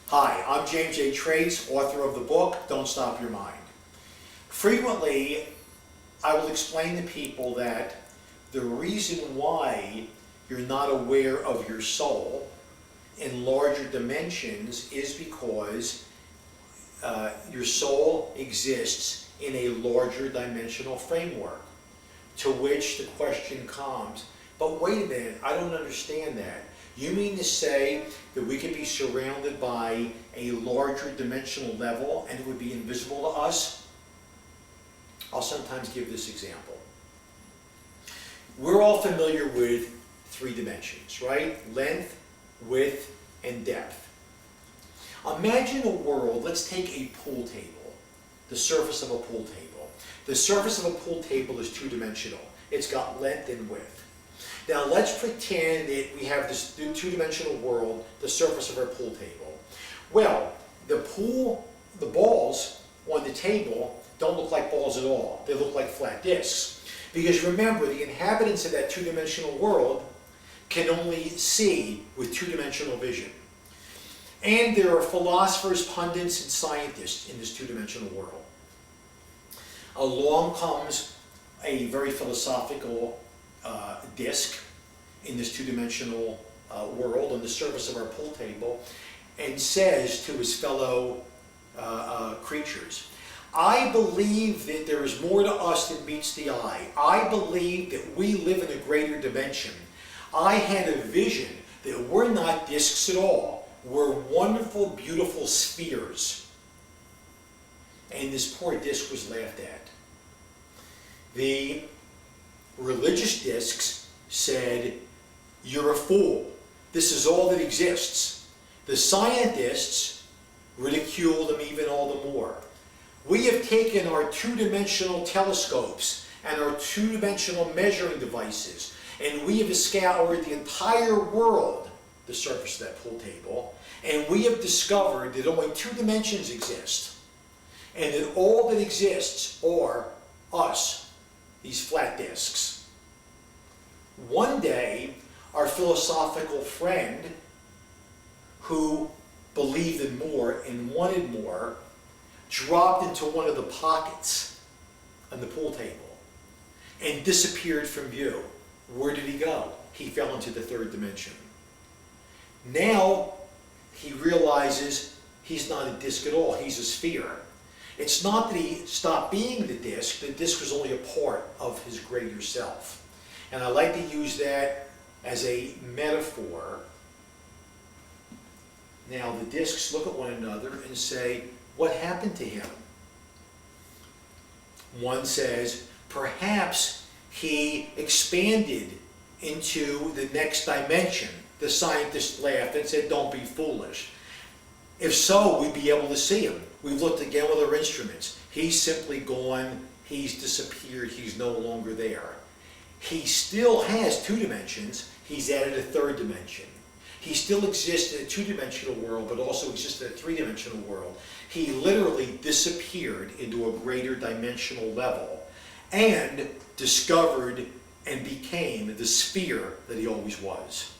Hi, I'm James A. Traitz, author of the book, Don't Stop Your Mind. Frequently, I will explain to people that the reason why you're not aware of your soul in larger dimensions is because your soul exists in a larger dimensional framework. To which the question comes, but wait a minute, I don't understand that. You mean to say that we could be surrounded by a larger dimensional level and it would be invisible to us? I'll sometimes give this example. We're all familiar with three dimensions, right? Length, width, and depth. Imagine a world, let's take a pool table, the surface of a pool table. The surface of a pool table is two-dimensional. It's got length and width. Now let's pretend that we have this two-dimensional world, the surface of our pool table. Well, the balls on the table don't look like balls at all. They look like flat discs. Because remember, the inhabitants of that two-dimensional world can only see with two-dimensional vision. And there are philosophers, pundits, and scientists in this two-dimensional world. Along comes a very philosophical disc in this two-dimensional world on the surface of our pool table and says to his fellow creatures, I believe that there is more to us than meets the eye. I believe that we live in a greater dimension. I had a vision that we're not discs at all. We're wonderful, beautiful spheres. And this poor disc was laughed at. The religious discs said, you're a fool. This is all that exists. The scientists ridiculed him even all the more. We have taken our two-dimensional telescopes and our two-dimensional measuring devices, and we have scoured the entire world, the surface of that pool table, and we have discovered that only two dimensions exist, and that all that exists are us, these flat discs. One day, our philosophical friend, who believed in more and wanted more, dropped into one of the pockets on the pool table and disappeared from view. Where did he go? He fell into the third dimension. Now he realizes he's not a disc at all, he's a sphere. It's not that he stopped being the disc was only a part of his greater self. And I like to use that as a metaphor. Now the discs look at one another and say, what happened to him? One says, perhaps he expanded into the next dimension. The scientist laughed and said, don't be foolish. If so, we'd be able to see him. We've looked again with our instruments. He's simply gone, he's disappeared, he's no longer there. He still has two dimensions, he's added a third dimension. He still exists in a two-dimensional world, but also exists in a three-dimensional world. He literally disappeared into a greater dimensional level and discovered and became the sphere that he always was.